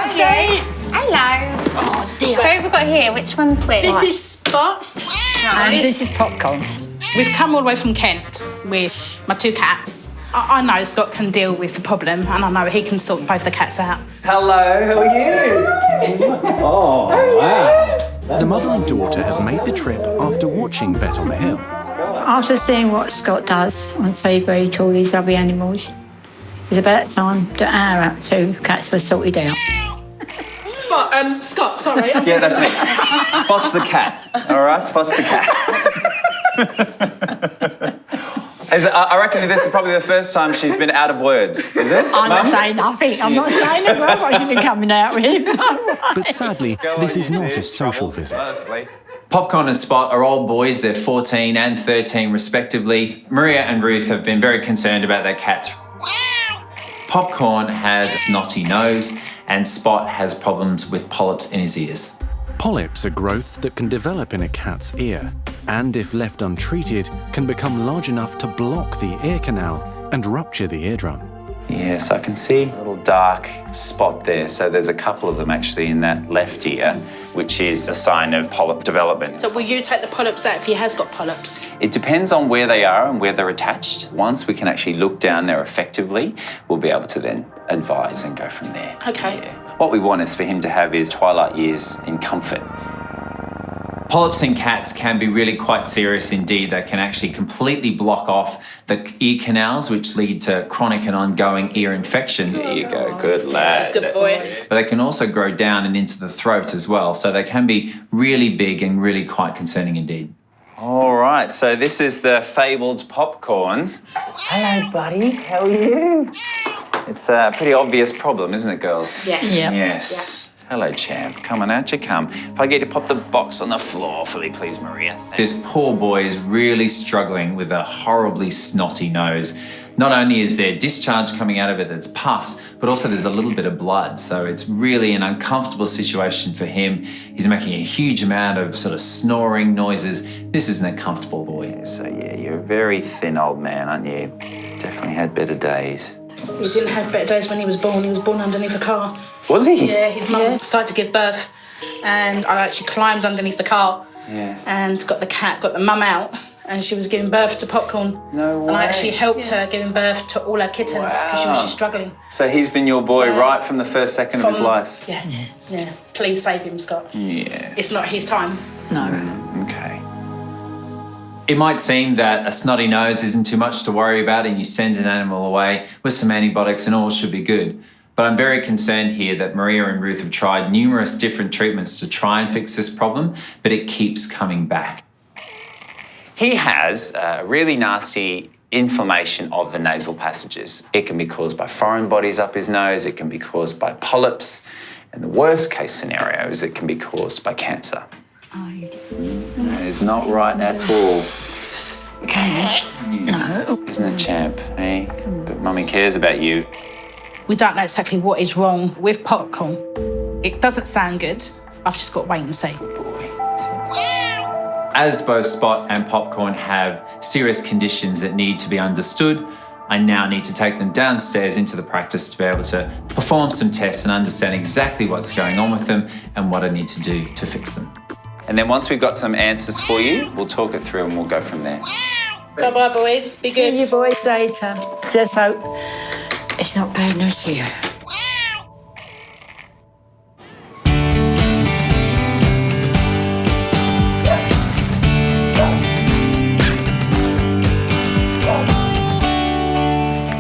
Steve. Hello. Oh, dear. So we've got here, which one's which? This is Spot. And this is Popcorn. We've come all the way from Kent with my 2 cats. I know Scott can deal with the problem, and I know he can sort both the cats out. Hello, how are you? Oh, wow. The mother and daughter have made the trip after watching Vet on the Hill. After seeing what Scott does on TV to all these lovely animals, it's about time that our 2 cats were sorted out. Scott, sorry. Yeah, that's me. Spot's the cat. All right, Spot's the cat. I reckon this is probably the first time she's been out of words, is it? I'm not saying nothing. I'm not saying a word what you've been coming out with. But sadly, this is not a social visit. Popcorn and Spot are old boys. They're 14 and 13 respectively. Maria and Ruth have been very concerned about their cats. Popcorn has a snotty nose and Spot has problems with polyps in his ears. Polyps are growths that can develop in a cat's ear, and if left untreated, can become large enough to block the ear canal and rupture the eardrum. Yes, I can see a little dark spot there. So there's a couple of them actually in that left ear, which is a sign of polyp development. So will you take the polyps out if he has got polyps? It depends on where they are and where they're attached. Once we can actually look down there effectively, we'll be able to then advise and go from there. Okay. Yeah. What we want is for him to have his twilight years in comfort. Polyps in cats can be really quite serious indeed. They can actually completely block off the ear canals, which lead to chronic and ongoing ear infections. There you go, good lad. That's a good boy. But they can also grow down and into the throat as well. So they can be really big and really quite concerning indeed. All right, so this is the fabled Popcorn. Hello, buddy. How are you? It's a pretty obvious problem, isn't it, girls? Yeah. Yes. Hello, champ. Come on, out you come. If I get you to pop the box on the floor for me, please, Maria. This poor boy is really struggling with a horribly snotty nose. Not only is there discharge coming out of it that's pus, but also there's a little bit of blood. So it's really an uncomfortable situation for him. He's making a huge amount of sort of snoring noises. This isn't a comfortable boy. So, yeah, you're a very thin old man, aren't you? Definitely had better days. He didn't have better days when he was born. He was born underneath a car. Was he? Yeah, his mum started to give birth, and I actually climbed underneath the car and got the mum out, and she was giving birth to Popcorn. No way. And I actually helped her giving birth to all her kittens because she was struggling. So he's been your boy right from the first second of his life? Yeah. Please save him, Scott. Yeah. It's not his time. No. Okay. It might seem that a snotty nose isn't too much to worry about and you send an animal away with some antibiotics and all should be good. But I'm very concerned here that Maria and Ruth have tried numerous different treatments to try and fix this problem, but it keeps coming back. He has a really nasty inflammation of the nasal passages. It can be caused by foreign bodies up his nose, it can be caused by polyps, and the worst case scenario is it can be caused by cancer. That is not right at all. Okay. No. Isn't it, champ? Hey? But Mummy cares about you. We don't know exactly what is wrong with Popcorn. It doesn't sound good. I've just got to wait and see. As both Spot and Popcorn have serious conditions that need to be understood, I now need to take them downstairs into the practice to be able to perform some tests and understand exactly what's going on with them and what I need to do to fix them. And then once we've got some answers for you, we'll talk it through and we'll go from there. Bye-bye, boys. Be good. See you boys later. Just hope it's not bad news for you.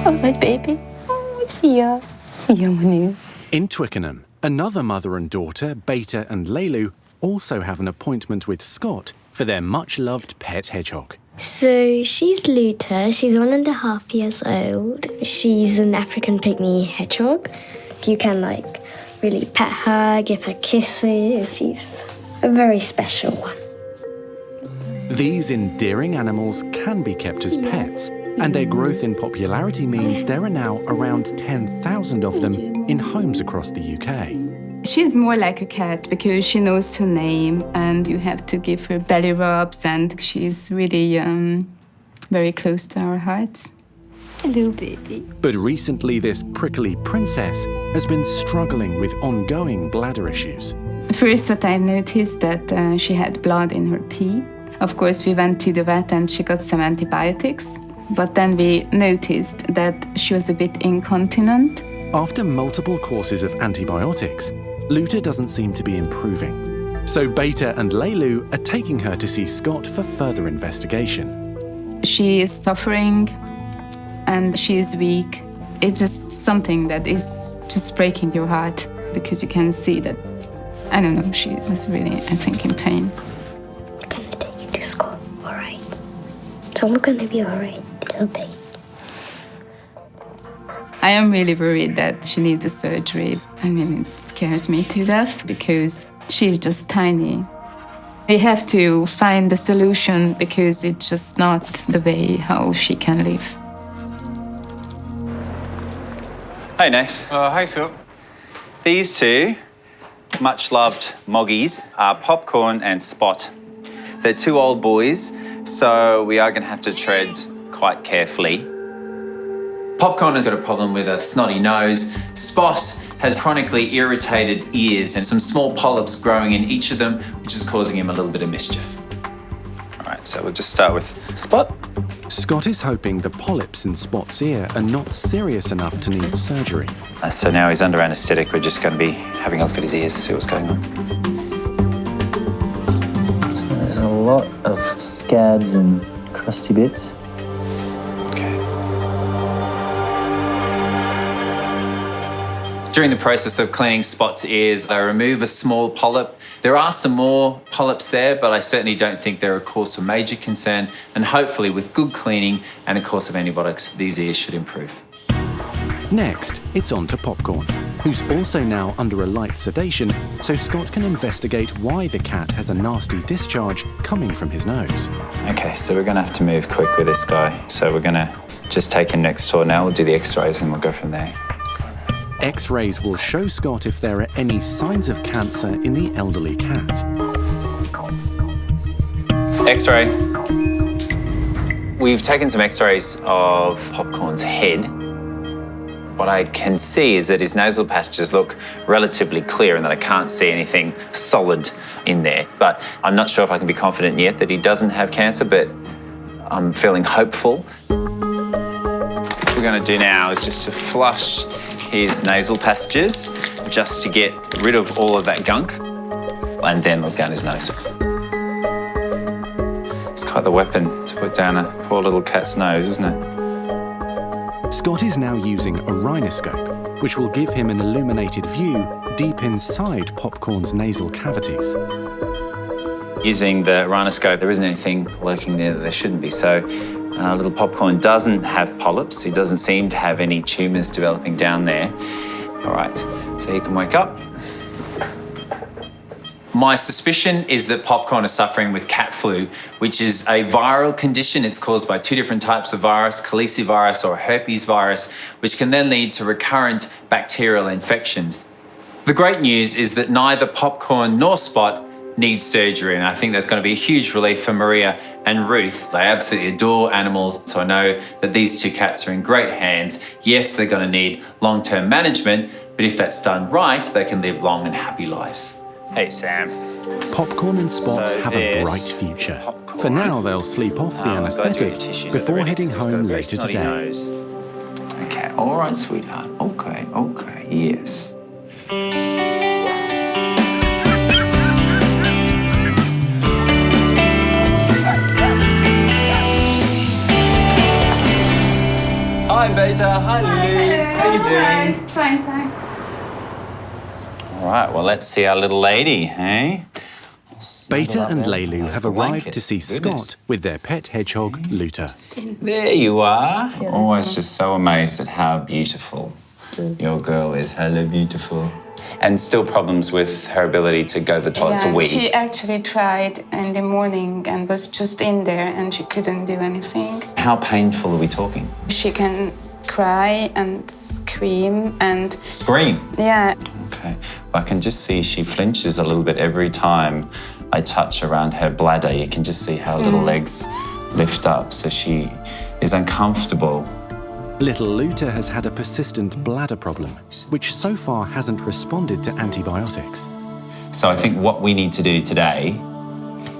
Oh, my baby. Oh, see ya. See ya, Manu. In Twickenham, another mother and daughter, Beta and Leilu, also have an appointment with Scott for their much-loved pet hedgehog. So she's Luta, she's 1.5 years old. She's an African pygmy hedgehog. You can really pet her, give her kisses. She's a very special one. These endearing animals can be kept as pets, and their growth in popularity means there are now around 10,000 of them in homes across the UK. She's more like a cat because she knows her name and you have to give her belly rubs and she's really very close to our hearts. Hello, baby. But recently this prickly princess has been struggling with ongoing bladder issues. First, what I noticed that she had blood in her pee. Of course, we went to the vet and she got some antibiotics. But then we noticed that she was a bit incontinent. After multiple courses of antibiotics, Luther doesn't seem to be improving. So Beta and Leilu are taking her to see Scott for further investigation. She is suffering and she is weak. It's just something that is just breaking your heart because you can see that, I don't know, she was really, I think, in pain. I'm gonna take you to school, alright? So we're gonna be alright, little baby. I am really worried that she needs a surgery. I mean, it scares me to death because she's just tiny. We have to find a solution because it's just not the way how she can live. Hey, Nath. Hi, Sil. These two much-loved moggies are Popcorn and Spot. They're two old boys, so we are going to have to tread quite carefully. Popcorn has got a problem with a snotty nose. Spot has chronically irritated ears and some small polyps growing in each of them, which is causing him a little bit of mischief. All right, so we'll just start with Spot. Scott is hoping the polyps in Spot's ear are not serious enough to need surgery. So now he's under anaesthetic. We're just going to be having a look at his ears to see what's going on. So there's a lot of scabs and crusty bits. During the process of cleaning Spot's ears, I remove a small polyp. There are some more polyps there, but I certainly don't think they're a cause of major concern. And hopefully with good cleaning and a course of antibiotics, these ears should improve. Next, it's on to Popcorn, who's also now under a light sedation, so Scott can investigate why the cat has a nasty discharge coming from his nose. Okay, so we're going to have to move quick with this guy. So we're going to just take him next door now. We'll do the x-rays and we'll go from there. X-rays will show Scott if there are any signs of cancer in the elderly cat. X-ray. We've taken some x-rays of Popcorn's head. What I can see is that his nasal passages look relatively clear and that I can't see anything solid in there. But I'm not sure if I can be confident yet that he doesn't have cancer, but I'm feeling hopeful. What we're going to do now is just to flush his nasal passages, just to get rid of all of that gunk, and then look down his nose. It's quite the weapon to put down a poor little cat's nose, isn't it? Scott is now using a rhinoscope, which will give him an illuminated view deep inside Popcorn's nasal cavities. Using the rhinoscope, there isn't anything lurking there that there shouldn't be, so little Popcorn doesn't have polyps. He doesn't seem to have any tumours developing down there. All right, so he can wake up. My suspicion is that Popcorn is suffering with cat flu, which is a viral condition. It's caused by two different types of virus, calicivirus or herpes virus, which can then lead to recurrent bacterial infections. The great news is that neither Popcorn nor Spot needs surgery, and I think that's going to be a huge relief for Maria and Ruth. They absolutely adore animals, so I know that these two cats are in great hands. Yes, they're going to need long-term management, but if that's done right, they can live long and happy lives. Hey, Sam. Popcorn and Spot So have a there's bright future. Popcorn. For now, they'll sleep off the I'm glad you got your anaesthetic tissues at the before ready, heading 'cause he's got a home very later snotty today. nose. Okay, all right, sweetheart. Okay, yes. Hi, Beta. Hi, Lulu. How you doing? Fine, thanks. All right, well, let's see our little lady, hey? Beta and Leilu have arrived blanket. to see Goodness. Scott with their pet hedgehog, Luther. There you are. Always just so amazed at how beautiful your girl is. Hello, beautiful. And still problems with her ability to go to the toilet to wee. She actually tried in the morning and was just in there and she couldn't do anything. How painful are we talking? She can cry and scream and... Scream? Yeah. Okay. I can just see she flinches a little bit every time I touch around her bladder. You can just see how little legs lift up. So she is uncomfortable Little Luther has had a persistent bladder problem, which so far hasn't responded to antibiotics. So I think what we need to do today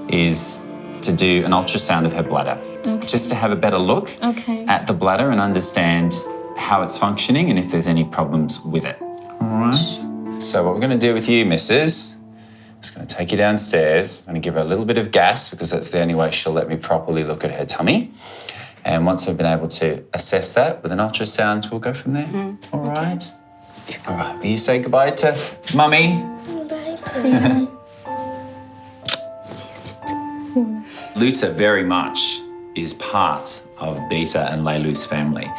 is to do an ultrasound of her bladder, just to have a better look at the bladder and understand how it's functioning and if there's any problems with it. All right. So what we're going to do with you, Mrs., is going to take you downstairs. I'm going to give her a little bit of gas because that's the only way she'll let me properly look at her tummy. And once I've been able to assess that with an ultrasound, we'll go from there. All right. All right. Will you say goodbye to Mummy? Bye. See you. Luther very much is part of Beta and Leilu's family.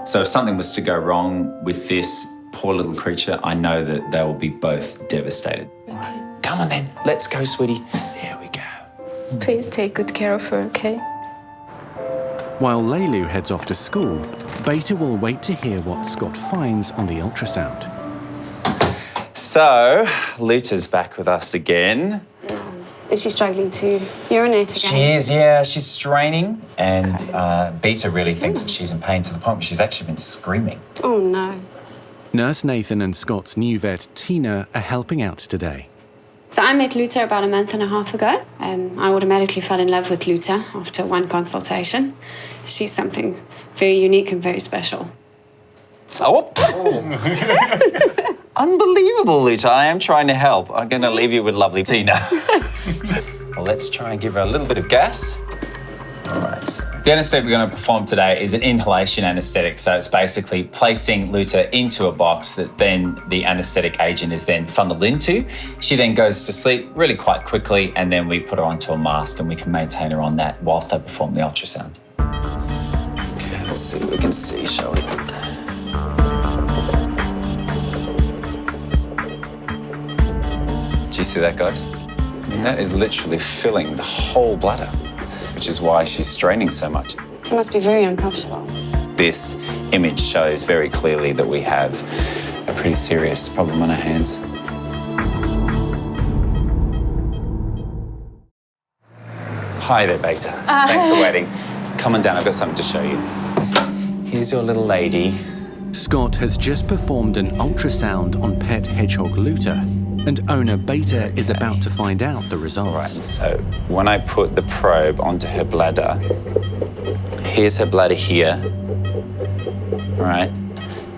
So if something was to go wrong with this poor little creature, I know that they will be both devastated. All right. Come on then. Let's go, sweetie. There we go. Please take good care of her, okay? While Leilu heads off to school, Beta will wait to hear what Scott finds on the ultrasound. So, Luta's back with us again. Is she struggling to urinate again? She is, yeah. She's straining, and Beta really thinks that she's in pain to the point where she's actually been screaming. Oh, no. Nurse Nathan and Scott's new vet, Tina, are helping out today. So I met Luther about a month and a half ago. I automatically fell in love with Luther after one consultation. She's something very unique and very special. Oh. Unbelievable, Luta. I am trying to help. I'm going to leave you with lovely Tina. Well, let's try and give her a little bit of gas. All right. The anaesthetic we're going to perform today is an inhalation anaesthetic. So it's basically placing Luther into a box that then the anaesthetic agent is then funneled into. She then goes to sleep really quite quickly, and then we put her onto a mask and we can maintain her on that whilst I perform the ultrasound. Okay, let's see what we can see, shall we? Do you see that, guys? I mean, that is literally filling the whole bladder, which is why she's straining so much. It must be very uncomfortable. This image shows very clearly that we have a pretty serious problem on our hands. Hi there, Beta. Thanks for waiting. Come on down, I've got something to show you. Here's your little lady. Scott has just performed an ultrasound on pet hedgehog Luther, and owner Beta is about to find out the results. Right, so when I put the probe onto her bladder, here's her bladder here, right?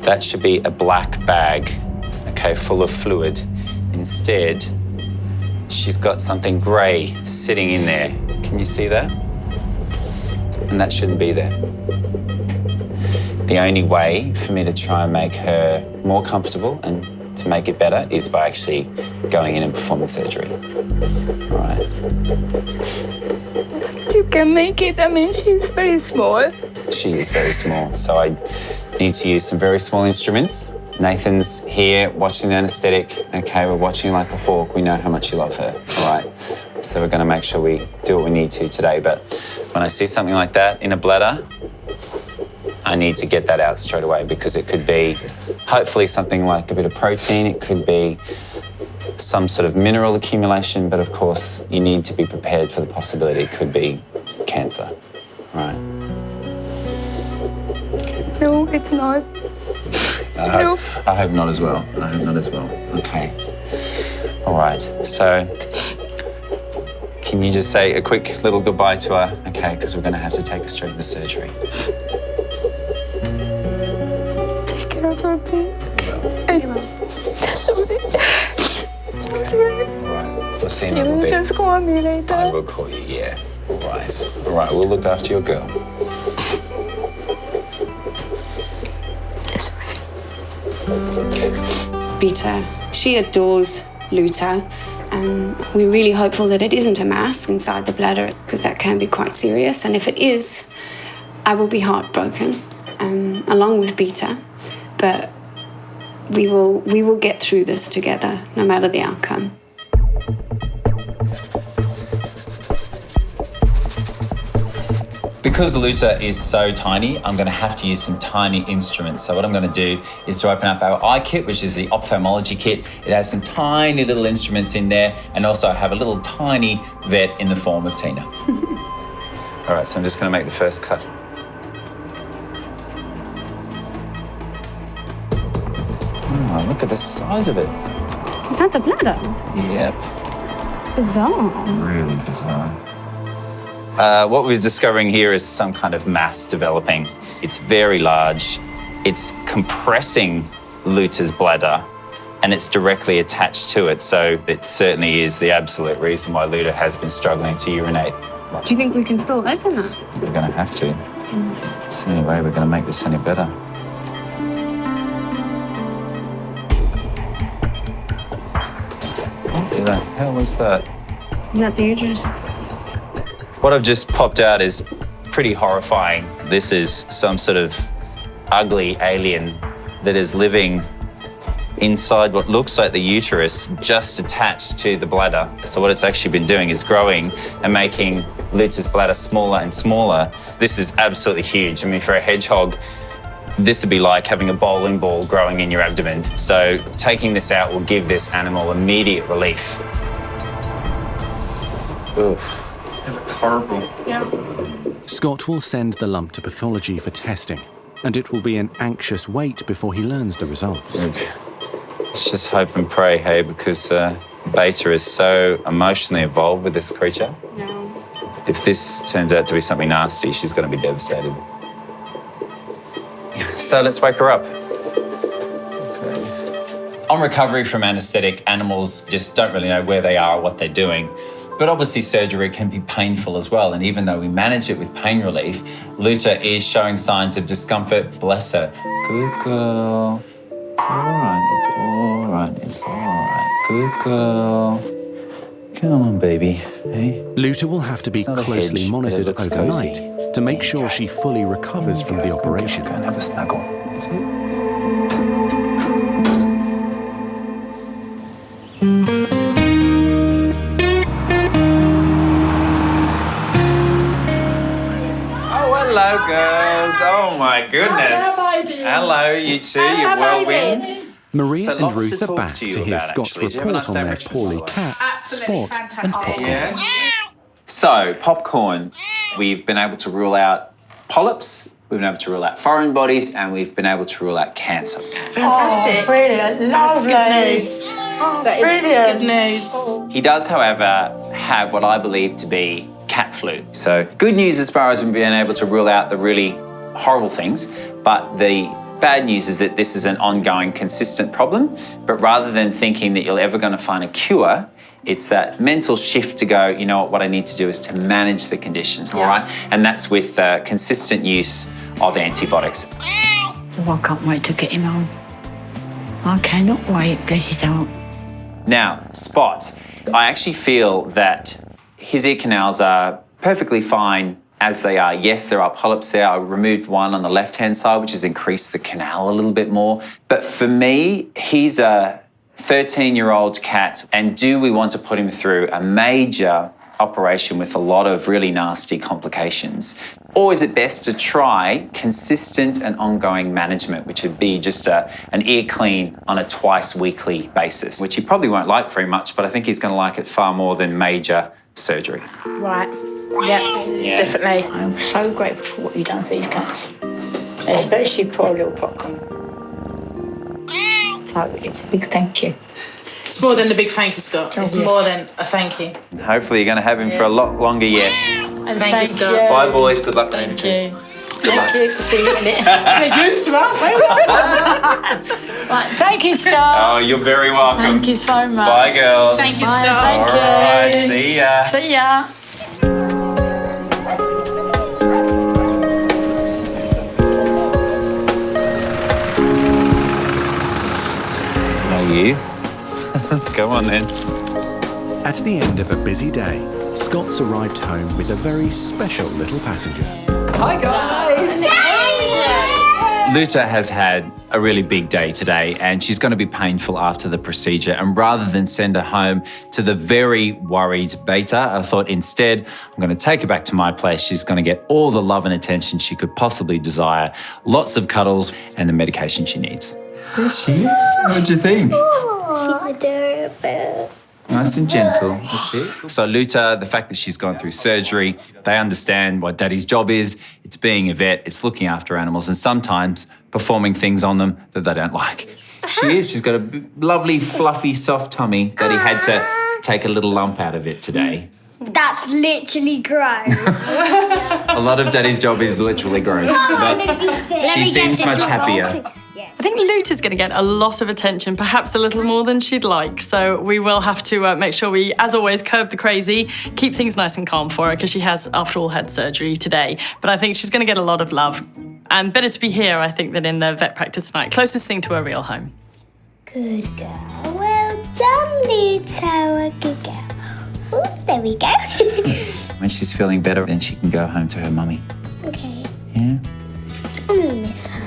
That should be a black bag, okay, full of fluid. Instead, she's got something grey sitting in there. Can you see that? And that shouldn't be there. The only way for me to try and make her more comfortable and to make it better is by actually going in and performing surgery. All right. But you can make it. I mean, she's very small. She is very small, so I need to use some very small instruments. Nathan's here watching the anaesthetic. Okay, we're watching like a hawk. We know how much you love her, all right? So we're gonna make sure we do what we need to today. But when I see something like that in a bladder, I need to get that out straight away because it could be hopefully something like a bit of protein. It could be some sort of mineral accumulation, but of course you need to be prepared for the possibility it could be cancer, right? No, it's not. I hope not as well. I hope not as well. Okay. All right. So can you just say a quick little goodbye to her? Okay, because we're going to have to take her straight into surgery. Take care of her, please. That's right. All right. We'll see you in a little You bit. just call me later. I will call you, yeah. All right. All right, we'll look after your girl. That's right. Okay. Beta, she adores Luther. We're really hopeful that it isn't a mass inside the bladder because that can be quite serious. And if it is, I will be heartbroken, along with Beta. But we will get through this together, no matter the outcome. Because Luther is so tiny, I'm going to have to use some tiny instruments. So what I'm going to do is to open up our eye kit, which is the ophthalmology kit. It has some tiny little instruments in there, and also I have a little tiny vet in the form of Tina. All right, so I'm just going to make the first cut. Look at the size of it. Is that the bladder? Yep. Bizarre. Really bizarre. What we're discovering here is some kind of mass developing. It's very large. It's compressing Luta's bladder and it's directly attached to it. So it certainly is the absolute reason why Luta has been struggling to urinate. Do you think we can still open that? We're going to have to. It's the only way we're going to make this any better. What the hell was that? Is that the uterus? What I've just popped out is pretty horrifying. This is some sort of ugly alien that is living inside what looks like the uterus, just attached to the bladder. So what it's actually been doing is growing and making Luta's bladder smaller and smaller. This is absolutely huge. I mean, for a hedgehog, this would be like having a bowling ball growing in your abdomen. So taking this out will give this animal immediate relief. Oof. It looks horrible. Yeah. Scott will send the lump to pathology for testing, and it will be an anxious wait before he learns the results. Look, let's just hope and pray, hey, because Beta is so emotionally involved with this creature. No. If this turns out to be something nasty, she's going to be devastated. So let's wake her up. Okay. On recovery from anaesthetic, animals just don't really know where they are or what they're doing. But obviously surgery can be painful as well. And even though we manage it with pain relief, Luta is showing signs of discomfort. Bless her. Good girl. It's all right. It's all right. It's all right. Good girl. Come on, baby. Hey? Luta will have to be closely monitored overnight to make sure she fully recovers from the operation. Go and have a snuggle. That's it. Hello, girls. Oh, my goodness. Hello, you two. You're whirlwinds. Maria So and lots Ruth to are talk back to you to hear about, Scott's actually. Do you have a report nice on day, their Richmond, poorly by the way? cats, Absolutely Spot and fantastic. Popcorn. Yeah. So, popcorn. We've been able to rule out polyps, we've been able to rule out foreign bodies, and we've been able to rule out cancer. Fantastic. Brilliant. That's Lovely. good news. That is brilliant. good news. He does, however, have what I believe to be cat flu. So, good news as far as we've been able to rule out the really horrible things, but the bad news is that this is an ongoing, consistent problem. But rather than thinking that you're ever going to find a cure, it's that mental shift to go, you know what I need to do is to manage the conditions, all right? And that's with consistent use of antibiotics. Oh, I can't wait to get him home. I cannot wait, bless his heart. Now, Spot, I actually feel that his ear canals are perfectly fine as they are. Yes, there are polyps there. I removed one on the left-hand side, which has increased the canal a little bit more. But for me, he's a 13-year-old cat, and do we want to put him through a major operation with a lot of really nasty complications? Or is it best to try consistent and ongoing management, which would be just an ear clean on a twice-weekly basis, which he probably won't like very much, but I think he's going to like it far more than major surgery. Right. Yeah, definitely. I'm so grateful for what you've done for these cats, especially poor little Popcorn. So it's a big thank you. It's more than a big thank you, Scott. It's more than a thank you. Hopefully you're going to have him for a lot longer yet. And thank you, Scott. Bye, boys. Good luck. Thank you. Thank you for seeing it. They're used to us. Right, thank you, Scott. Oh, you're very welcome. Thank you so much. Bye, girls. Thank you, Bye, Scott. thank All you. right, see ya. See ya. You? Go on then. At the end of a busy day, Scott's arrived home with a very special little passenger. Hi, guys. Luta has had a really big day today and she's going to be painful after the procedure. And rather than send her home to the very worried Beta, I thought instead I'm going to take her back to my place. She's going to get all the love and attention she could possibly desire, lots of cuddles and the medication she needs. There she is. What'd you think? She's adorable. Nice and gentle. That's it. So Luta, the fact that she's gone through surgery, they understand what Daddy's job is. It's being a vet, it's looking after animals, and sometimes performing things on them that they don't like. She is. She's got a lovely, fluffy, soft tummy. Daddy had to take a little lump out of it today. That's literally gross. A lot of Daddy's job is literally gross. But she seems much happier. I think Luta's going to get a lot of attention, perhaps a little more than she'd like. So we will have to make sure we, as always, curb the crazy, keep things nice and calm for her, because she has, after all, had surgery today. But I think she's going to get a lot of love. And better to be here, I think, than in the vet practice tonight. Closest thing to her real home. Good girl. Well done, Luta. A good girl. Oh, there we go. When she's feeling better, then she can go home to her mummy. Okay. Yeah? I'm gonna miss her.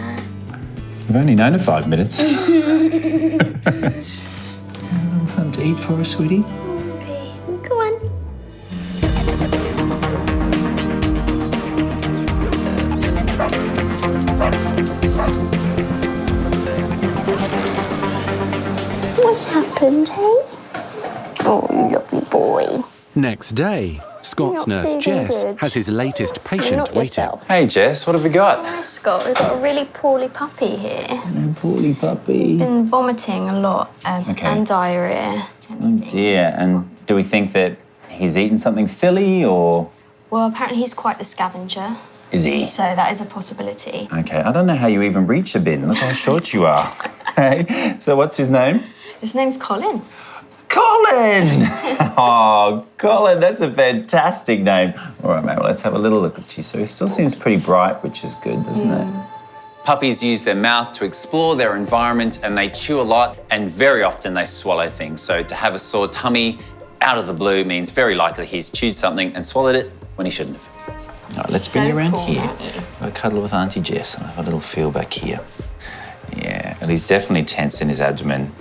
We've only known her 5 minutes. Have a little something to eat for her, sweetie? Okay, go on. What's happened, hey? Oh, you lovely boy. Next day, Scott's nurse Jess has his latest patient waiting. Hey, Jess, what have we got? Hi, Scott. We've got a really poorly puppy here. Poorly puppy. He's been vomiting a lot and diarrhea. Oh dear, and do we think that he's eaten something silly or...? Well, apparently he's quite the scavenger. Is he? So that is a possibility. Okay, I don't know how you even reach a bin. Look how short you are. Hey, so what's his name? His name's Colin. Colin! Oh, Colin, that's a fantastic name. All right, mate, well, let's have a little look at you. So he still seems pretty bright, which is good, doesn't it? Puppies use their mouth to explore their environment, and they chew a lot, and very often they swallow things. So to have a sore tummy out of the blue means very likely he's chewed something and swallowed it when he shouldn't have. All right, let's bring you around here. I'll cuddle with Auntie Jess and have a little feel back here. Yeah, and he's definitely tense in his abdomen.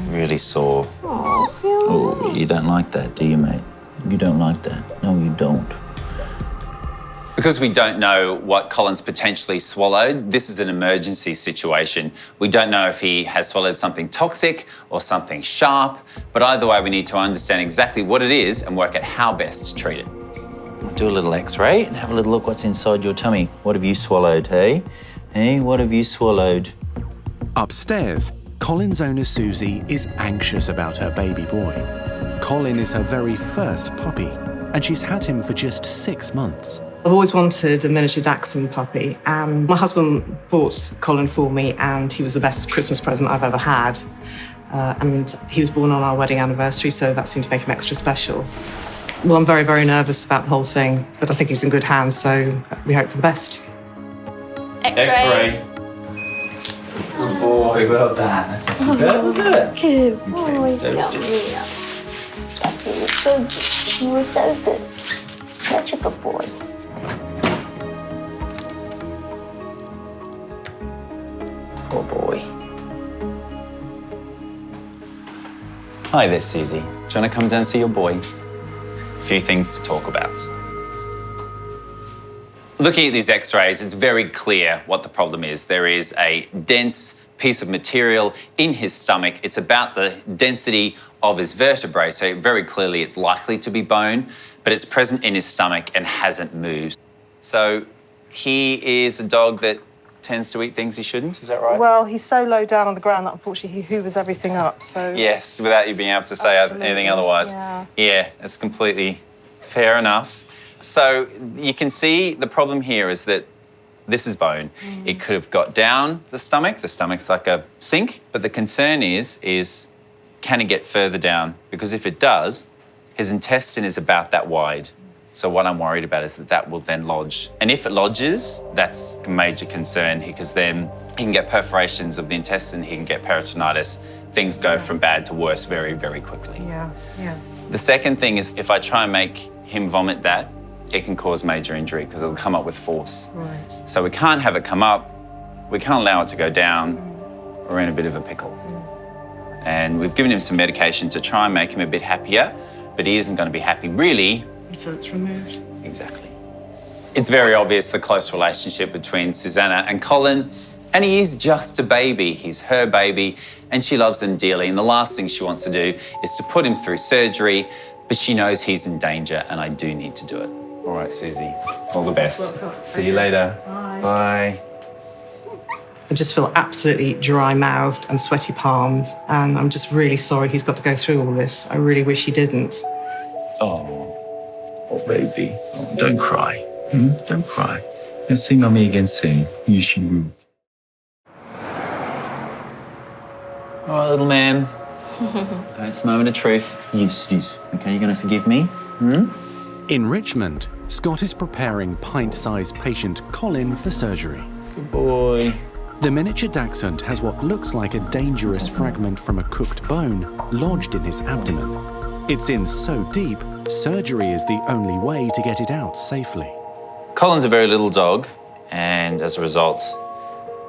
Really sore. Oh, you don't like that, do you, mate? You don't like that. No, you don't. Because we don't know what Colin's potentially swallowed, this is an emergency situation. We don't know if he has swallowed something toxic or something sharp, but either way, we need to understand exactly what it is and work out how best to treat it. We'll do a little x-ray and have a little look what's inside your tummy. What have you swallowed, hey? Hey, what have you swallowed? Upstairs, Colin's owner Susie is anxious about her baby boy. Colin is her very first puppy, and she's had him for just 6 months. I've always wanted a miniature dachshund puppy, and my husband bought Colin for me, and he was the best Christmas present I've ever had. And he was born on our wedding anniversary, so that seemed to make him extra special. Well, I'm very, very nervous about the whole thing, but I think he's in good hands, so we hope for the best. X-ray. Good boy, well done. That's not too bad, was it? Good Okay, boy. let's do it. You were so good. Such a good boy. Poor boy. Hi there, Susie. Do you want to come down and see your boy? A few things to talk about. Looking at these x-rays, it's very clear what the problem is. There is a dense piece of material in his stomach. It's about the density of his vertebrae, so very clearly it's likely to be bone, but it's present in his stomach and hasn't moved. So he is a dog that tends to eat things he shouldn't, is that right? Well, he's so low down on the ground that unfortunately he hoovers everything up, so... Yes, without you being able to say anything otherwise. Yeah, it's completely fair enough. So you can see the problem here is that this is bone. It could have got down the stomach. The stomach's like a sink, but the concern is can it get further down? Because if it does, his intestine is about that wide. So what I'm worried about is that that will then lodge. And if it lodges, that's a major concern because then he can get perforations of the intestine, he can get peritonitis. Things go from bad to worse very, very quickly. Yeah. The second thing is if I try and make him vomit that, it can cause major injury because it'll come up with force. Right. So we can't have it come up, we can't allow it to go down, we're in a bit of a pickle. And we've given him some medication to try and make him a bit happier, but he isn't going to be happy really. Until it's removed. Exactly. It's very obvious the close relationship between Susanna and Colin. And he is just a baby. He's her baby, and she loves him dearly. And the last thing she wants to do is to put him through surgery, but she knows he's in danger, and I do need to do it. All right, Susie, all the best. See you later. Bye. I just feel absolutely dry-mouthed and sweaty palmed, and I'm just really sorry he's got to go through all this. I really wish he didn't. Oh, baby. Oh, don't cry. Don't cry. Let's see Mummy again soon. You should move. All right, little man. It's a moment of truth. Yes. Okay, you're going to forgive me? In Richmond, Scott is preparing pint-sized patient Colin for surgery. Good boy. The miniature dachshund has what looks like a dangerous fragment from a cooked bone lodged in his abdomen. It's in so deep, surgery is the only way to get it out safely. Colin's a very little dog, and as a result,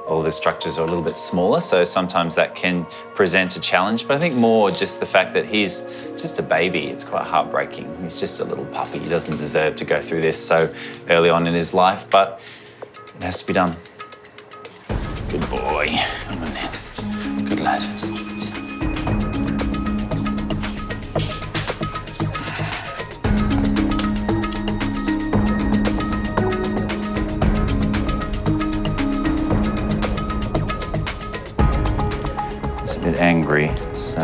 all of his structures are a little bit smaller, so sometimes that can present a challenge. But I think more just the fact that he's just a baby, it's quite heartbreaking. He's just a little puppy. He doesn't deserve to go through this so early on in his life, but it has to be done. Good boy. Come on then. Good lad. It's a bit angry. It's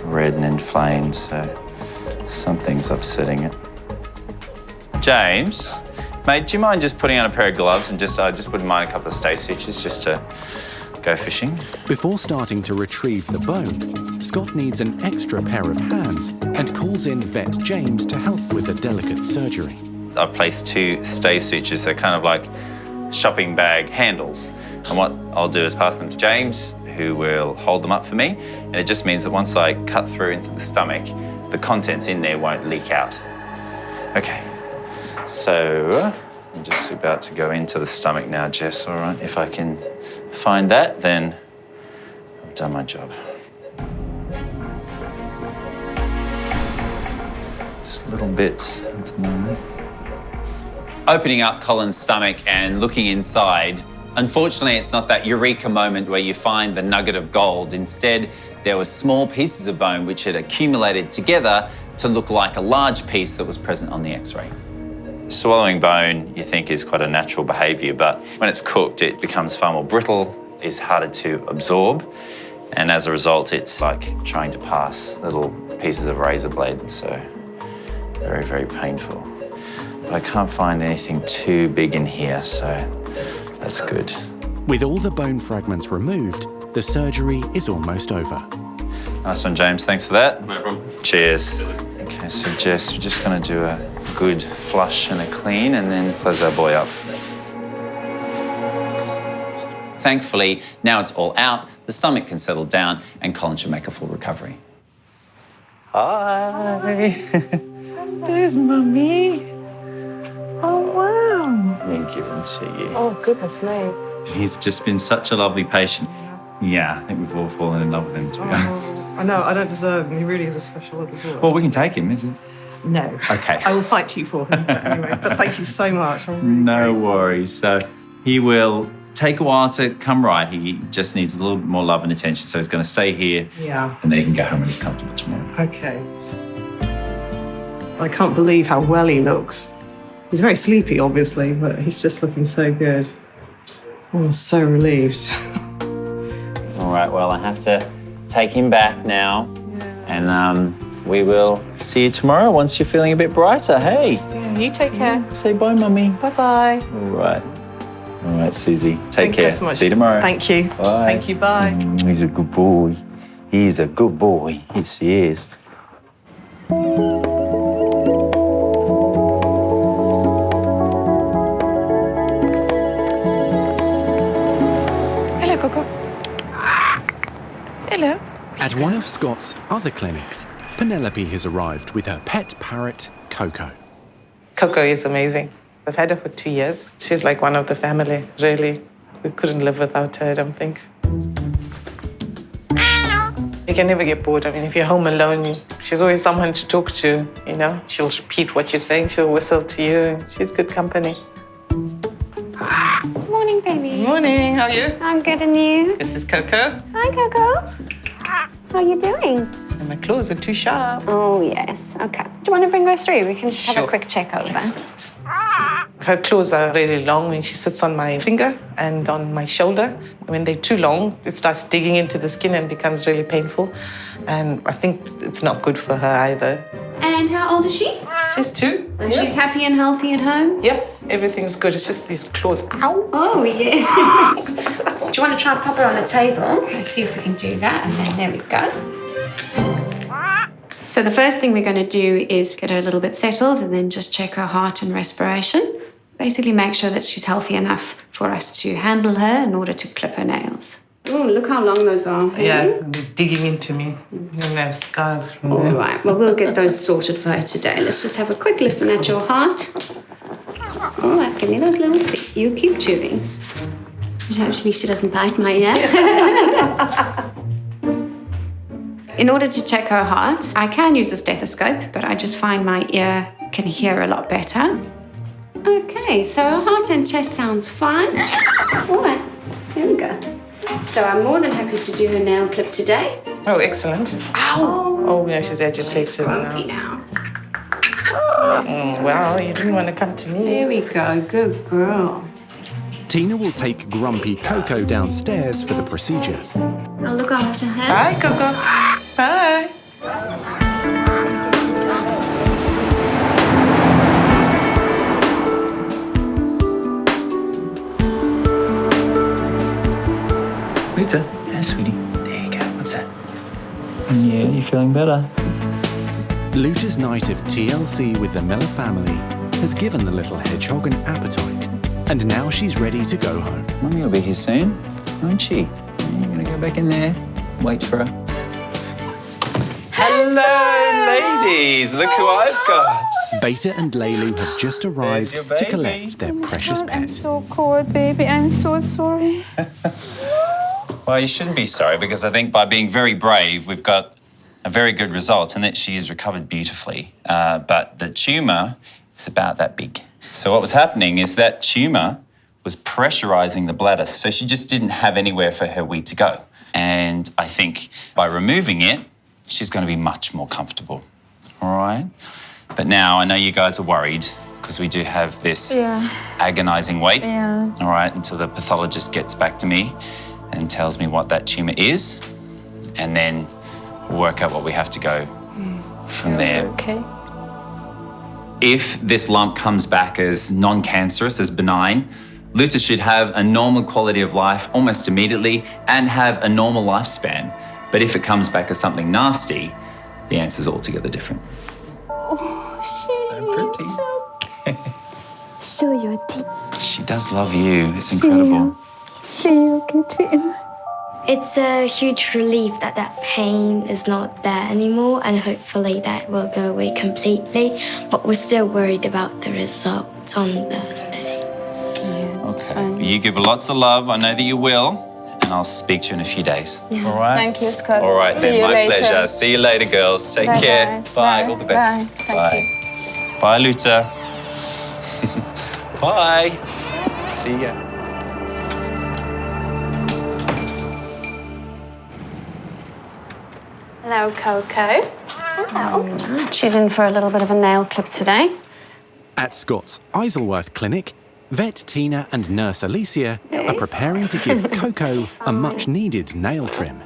red and inflamed, so something's upsetting it. James? Mate, do you mind just putting on a pair of gloves and just put in mine a couple of stay stitches just to go fishing? Before starting to retrieve the bone, Scott needs an extra pair of hands and calls in vet James to help with the delicate surgery. I've placed 2 stay sutures. They're kind of like shopping bag handles. And what I'll do is pass them to James, who will hold them up for me. And it just means that once I cut through into the stomach, the contents in there won't leak out. Okay. So, I'm just about to go into the stomach now, Jess, all right? If I can find that, then I've done my job. Just a little bit at the moment. Opening up Colin's stomach and looking inside, unfortunately, it's not that eureka moment where you find the nugget of gold. Instead, there were small pieces of bone which had accumulated together to look like a large piece that was present on the X-ray. Swallowing bone, you think, is quite a natural behaviour, but when it's cooked, it becomes far more brittle, is harder to absorb, and as a result, it's like trying to pass little pieces of razor blade, so very, very painful. But I can't find anything too big in here, so that's good. With all the bone fragments removed, the surgery is almost over. Nice one, James. Thanks for that. No problem. Cheers. Okay, so Jess, we're just going to do a good flush and a clean and then close our boy up. Thankfully, now it's all out, the stomach can settle down and Colin should make a full recovery. Hi. There's Mummy. Oh, wow. Let me give him to you. Oh, goodness me. He's just been such a lovely patient. Yeah, I think we've all fallen in love with him, to be honest. I know, I don't deserve him. He really is a special little boy. Well, we can take him, isn't it? No. Okay. I will fight you for him anyway, but thank you so much. No worries. So he will take a while to come right. He just needs a little bit more love and attention, so he's going to stay here. Yeah. And then he can go home when he's comfortable tomorrow. Okay. I can't believe how well he looks. He's very sleepy, obviously, but he's just looking so good. I'm so relieved. All right, well, I have to take him back now. And we will see you tomorrow once you're feeling a bit brighter. Hey. Yeah, you take care. Say bye, Mummy. Bye-bye. All right, Susie. Take care. So much. See you tomorrow. Thank you. Bye. Thank you, bye. He's a good boy. He's a good boy. Yes, he is. Hello, Coco. Hello. At one of Scott's other clinics, Penelope has arrived with her pet parrot, Coco. Coco is amazing. I've had her for 2 years. She's like one of the family, really. We couldn't live without her, I don't think. You can never get bored. I mean, if you're home alone, she's always someone to talk to, you know? She'll repeat what you're saying, she'll whistle to you, and she's good company. Good morning, morning, baby. Morning, how are you? I'm good, and you? This is Coco. Hi, Coco. How are you doing? So my clothes are too sharp. Oh, yes. Okay. Do you want to bring her through? We can just have a Sure. quick check over. Excellent. Her claws are really long when she sits on my finger and on my shoulder. When they're too long, it starts digging into the skin and becomes really painful. And I think it's not good for her either. And how old is she? She's 2. And she's happy and healthy at home? Yep, everything's good. It's just these claws. Ow! Oh, yes. Do you want to try and pop her on the table? Let's see if we can do that. And then there we go. So the first thing we're going to do is get her a little bit settled and then just check her heart and respiration. Basically make sure that she's healthy enough for us to handle her in order to clip her nails. Oh, look how long those are. Yeah, they're digging into me. And I have scars from All there. right, well, we'll get those sorted for her today. Let's just have a quick listen at your heart. All right, give me those little feet. You keep chewing. Hopefully she doesn't bite my ear. In order to check her heart, I can use a stethoscope, but I just find my ear can hear a lot better. Okay, so her heart and chest sounds fine. All right, here we go. So I'm more than happy to do her nail clip today. Oh, excellent. Ow! Oh, yeah, she's agitated She's grumpy now. Well, you didn't want to come to me. There we go, good girl. Tina will take grumpy Coco downstairs for the procedure. I'll look after her. Bye, Coco. Bye. Lita. Yeah, sweetie. There you go. What's that? Yeah, you feeling better? Luta's night of TLC with the Miller family has given the little hedgehog an appetite, and now she's ready to go home. Mummy will be here soon, won't she? You're going to go back in there, wait for her. Hello, ladies. Look who I've got. Beta and Laylu have just arrived your to baby. collect their precious pet. I'm so cold, baby. I'm so sorry. Well, you shouldn't be sorry, because I think by being very brave, we've got a very good result, and that she's recovered beautifully. But the tumour is about that big. So what was happening is that tumour was pressurising the bladder, so she just didn't have anywhere for her wee to go. And I think by removing it, she's going to be much more comfortable. All right? But now I know you guys are worried, because we do have this agonising wait. Yeah. All right, until the pathologist gets back to me and tells me what that tumour is, and then we'll work out what we have to go from there. Okay. If this lump comes back as non-cancerous, as benign, Luta should have a normal quality of life almost immediately and have a normal lifespan. But if it comes back as something nasty, the answer's altogether different. Oh, So pretty. Show your teeth. She does love you. It's incredible. See you, Katrina. It's a huge relief that that pain is not there anymore, and hopefully that will go away completely. But we're still worried about the results on Thursday. Yeah, that's Okay. fine. You give lots of love. I know that you will. And I'll speak to you in a few days. All right? Thank you, Scott. All right, See then. you My later. pleasure. See you later, girls. Take Bye-bye. care. Bye. Bye. All the best. Bye. Thank Bye. Bye, Luta. Bye. See ya. Hello, Coco. Hello. She's in for a little bit of a nail clip today. At Scott's Isleworth clinic, vet Tina and nurse Alicia are preparing to give Coco a much-needed nail trim.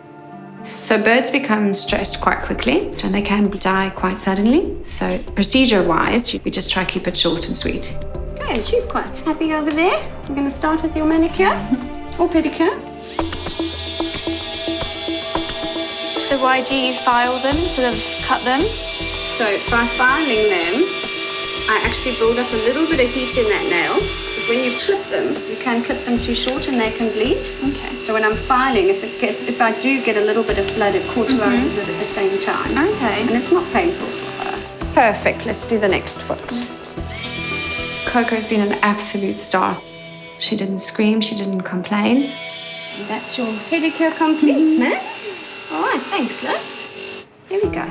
So birds become stressed quite quickly and they can die quite suddenly. So procedure-wise, we just try to keep it short and sweet. Okay, she's quite happy over there. We're going to start with your manicure or pedicure. So why do you file them instead of cut them? So by filing them, I actually build up a little bit of heat in that nail. Because when you clip them, you can clip them too short and they can bleed. Okay. So when I'm filing, if I do get a little bit of blood, it cauterizes it at the same time. Okay. And it's not painful for her. Perfect. Let's do the next foot. Coco's been an absolute star. She didn't scream, she didn't complain. And that's your pedicure complete, miss. All right, thanks, Liz. Here we go.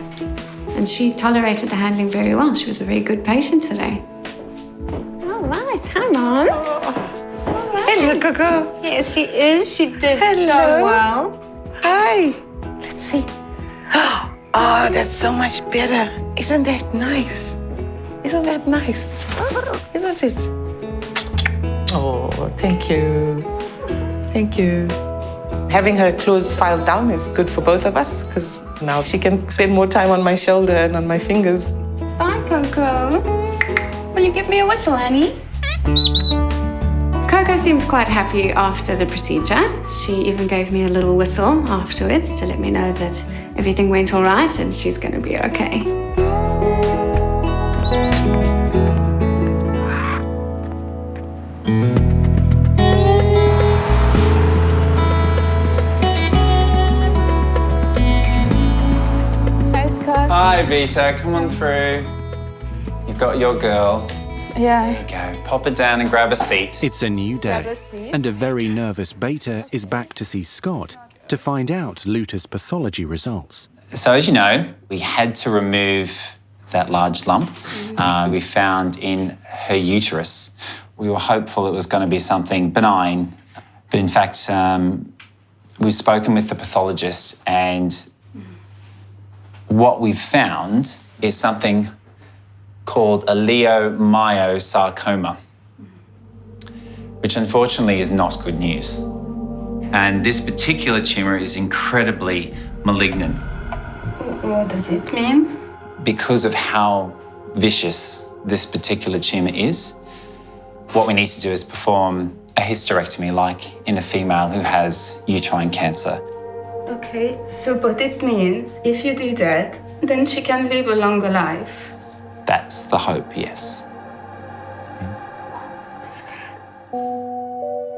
And she tolerated the handling very well. She was a very good patient today. All right, hi, Mom. All right. Hello, Coco. Yes, she is. She did Hello. so well. Hi. Let's see. Oh, that's so much better. Isn't that nice? Isn't that nice? Isn't it? Oh, thank you. Thank you. Having her clothes filed down is good for both of us because now she can spend more time on my shoulder and on my fingers. Bye, Coco. Will you give me a whistle, Annie? Coco seems quite happy after the procedure. She even gave me a little whistle afterwards to let me know that everything went all right and she's going to be okay. Hi, Vita. Come on through. You've got your girl. Yeah. There you go. Pop it down and grab a seat. It's a new day, and a very nervous Beta is back to see Scott to find out Luther's pathology results. So as you know, we had to remove that large lump we found in her uterus. We were hopeful it was going to be something benign, but in fact, we've spoken with the pathologist, and what we've found is something called a leiomyosarcoma, which unfortunately is not good news. And this particular tumour is incredibly malignant. What does it mean? Because of how vicious this particular tumour is, what we need to do is perform a hysterectomy like in a female who has uterine cancer. Okay, so but it means if you do that, then she can live a longer life. That's the hope, yes.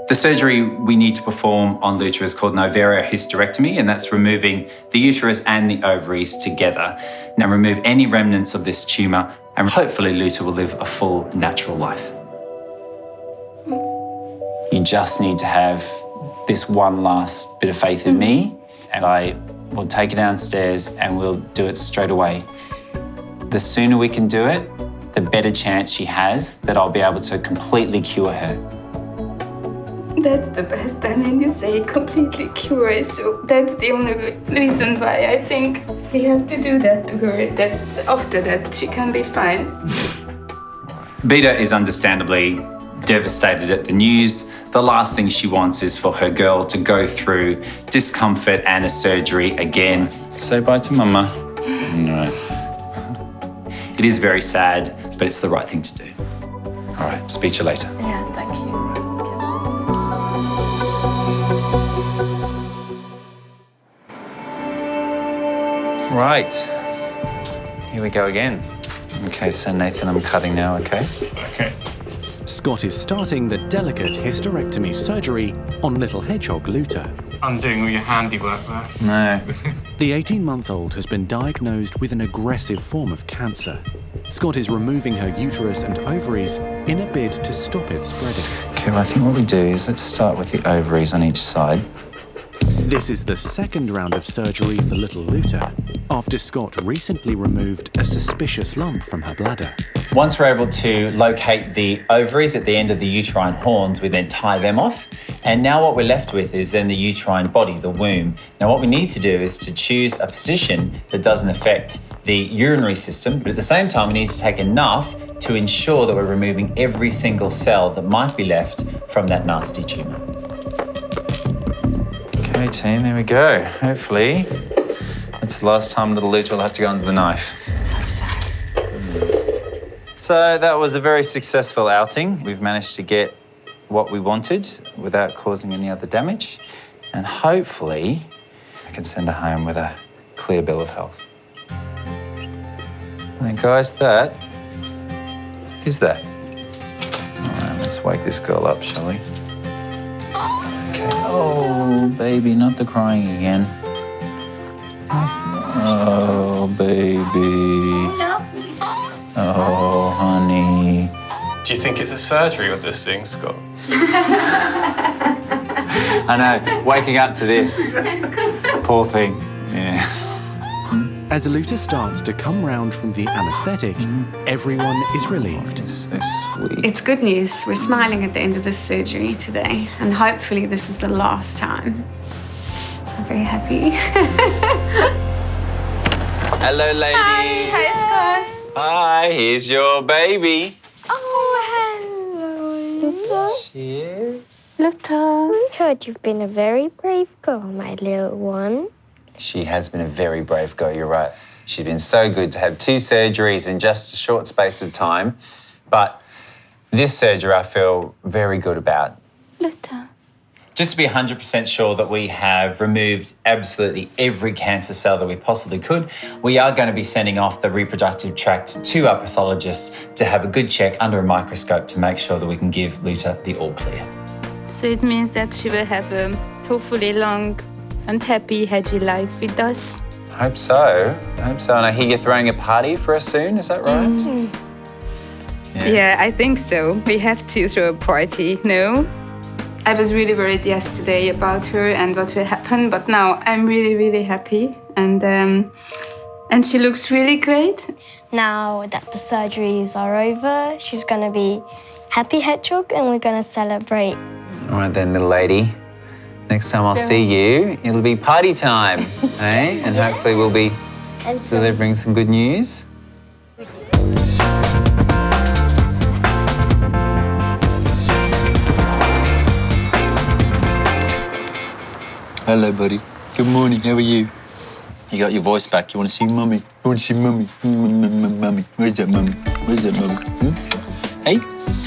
The surgery we need to perform on Luta is called an ovarian hysterectomy, and that's removing the uterus and the ovaries together. Now remove any remnants of this tumour, and hopefully Luta will live a full, natural life. You just need to have this one last bit of faith in me, and I will take her downstairs and we'll do it straight away. The sooner we can do it, the better chance she has that I'll be able to completely cure her. That's the best. I mean, you say completely cure, so that's the only reason why I think we have to do that to her, that after that she can be fine. Beta is understandably devastated at the news. The last thing she wants is for her girl to go through discomfort and a surgery again. Say bye to Mama. No. It is very sad, but it's the right thing to do. All right, speak to you later. Yeah, thank you. Right, here we go again. Okay, so Nathan, I'm cutting now, okay? Okay. Scott is starting the delicate hysterectomy surgery on little hedgehog Luta. Undoing all your handiwork there. No. The 18-month-old has been diagnosed with an aggressive form of cancer. Scott is removing her uterus and ovaries in a bid to stop it spreading. Okay, well, I think what we do is let's start with the ovaries on each side. This is the second round of surgery for little Luta, after Scott recently removed a suspicious lump from her bladder. Once we're able to locate the ovaries at the end of the uterine horns, we then tie them off. And now what we're left with is then the uterine body, the womb. Now what we need to do is to choose a position that doesn't affect the urinary system, but at the same time we need to take enough to ensure that we're removing every single cell that might be left from that nasty tumour. Okay team, there we go. Hopefully that's the last time little Luta will have to go under the knife. It's so sad. So that was a very successful outing. We've managed to get what we wanted without causing any other damage. And hopefully I can send her home with a clear bill of health. And guys, that is that. All right, let's wake this girl up, shall we? Okay. Oh, baby, not the crying again. Oh, baby. Oh, honey. Do you think it's a surgery with this thing, Scott? I know, waking up to this. Poor thing, yeah. As Luta starts to come round from the anaesthetic, everyone is relieved. It's so sweet. It's good news. We're smiling at the end of this surgery today, and hopefully this is the last time. I'm very happy. Hello, lady. Hi, Scott. Hi, here's your baby. Oh, hello. She is. Luta. I heard you've been a very brave girl, my little one. She has been a very brave girl, you're right. She's been so good to have 2 surgeries in just a short space of time. But this surgery I feel very good about. Luta. Just to be 100% sure that we have removed absolutely every cancer cell that we possibly could, we are going to be sending off the reproductive tract to our pathologist to have a good check under a microscope to make sure that we can give Luta the all clear. So it means that she will have a hopefully long and happy, hedgy life with us. I hope so. And I hear you're throwing a party for us soon, is that right? Yeah, I think so. We have to throw a party, no? I was really worried yesterday about her and what will happen, but now I'm really, really happy. And she looks really great. Now that the surgeries are over, she's going to be happy hedgehog and we're going to celebrate. All right then, little lady. Next time I'll see you, it'll be party time, eh? And hopefully we'll be delivering some good news. Hello, buddy. Good morning. How are you? You got your voice back. You want to see Mummy? You want to see Mummy? Mummy. Where's that Mummy? Where's that Mummy? Hey?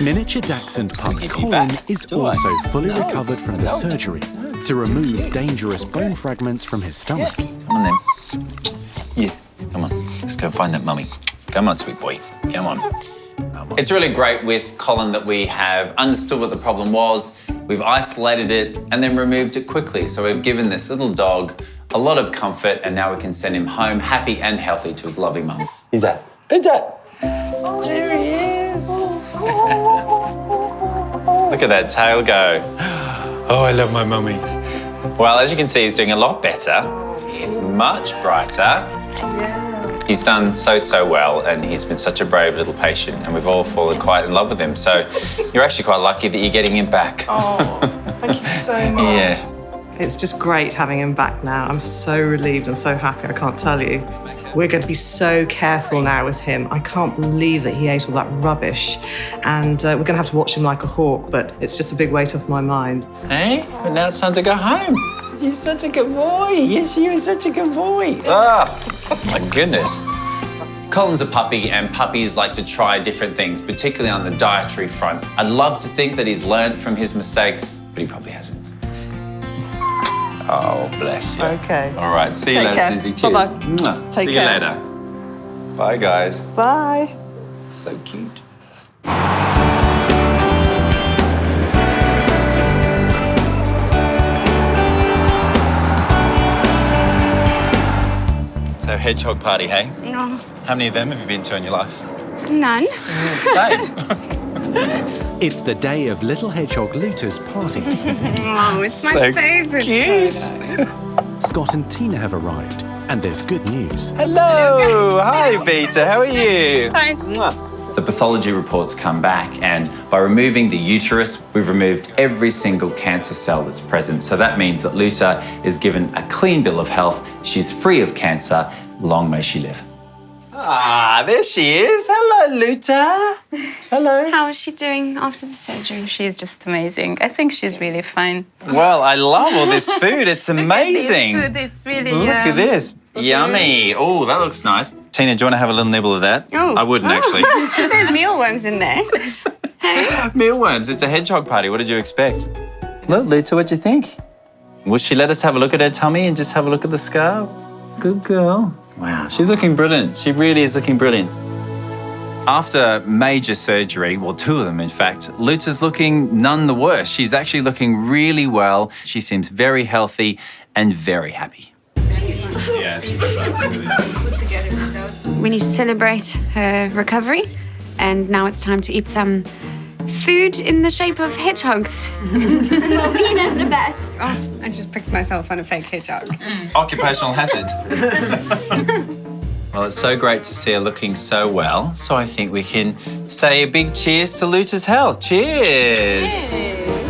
Miniature dachshund pup Colin is also fully recovered from the surgery to remove dangerous bone fragments from his stomach. Come on then. Yeah, come on. Let's go find that mummy. Come on, sweet boy. Come on. It's really great with Colin that we have understood what the problem was, we've isolated it, and then removed it quickly. So we've given this little dog a lot of comfort, and now we can send him home happy and healthy to his loving mum. Who's that? Who's that? Oh, there he is. Look at that tail go. Oh, I love my mummy. Well, as you can see, he's doing a lot better. He's much brighter. He's done so well, and he's been such a brave little patient, and we've all fallen quite in love with him. So you're actually quite lucky that you're getting him back. Oh, thank you so much. Yeah. It's just great having him back now. I'm so relieved and so happy, I can't tell you. We're going to be so careful now with him. I can't believe that he ate all that rubbish. And we're going to have to watch him like a hawk, but it's just a big weight off my mind. Hey, but now it's time to go home. You're such a good boy. Yes, you're such a good boy. Oh, my goodness. Colin's a puppy, and puppies like to try different things, particularly on the dietary front. I'd love to think that he's learned from his mistakes, but he probably hasn't. Oh, bless you. Okay. All right, see you later, Susie. Cheers. Bye-bye. Take see care. you later. Bye, guys. Bye. So cute. So, hedgehog party, hey? No. How many of them have you been to in your life? None. Same. It's the day of little hedgehog Luta's party. Oh, it's my So favourite. cute. Scott and Tina have arrived, and there's good news. Hello. Hi, Beta. How are you? Hi. The pathology reports come back, and by removing the uterus, we've removed every single cancer cell that's present. So that means that Luta is given a clean bill of health. She's free of cancer. Long may she live. Ah, there she is. Hello, Luta. Hello. How is she doing after the surgery? She's just amazing. I think she's really fine. Well, I love all this food. It's amazing. Look at this food. It's really Look at this. Yummy. Oh, that looks nice. Tina, do you want to have a little nibble of that? Oh. I wouldn't, actually. There's mealworms in there. Mealworms. It's a hedgehog party. What did you expect? Look, Luta, what do you think? Will she let us have a look at her tummy and just have a look at the scar? Good girl. Wow, she's looking brilliant. She really is looking brilliant. After major surgery, well, 2 of them, in fact, Luta's looking none the worse. She's actually looking really well. She seems very healthy and very happy. We need to celebrate her recovery, and now it's time to eat some food in the shape of hedgehogs. Well, Pina's the best. Oh, I just pricked myself on a fake hedgehog. Occupational hazard. Well, it's so great to see her looking so well. So I think we can say a big cheers to Luta's health. Cheers.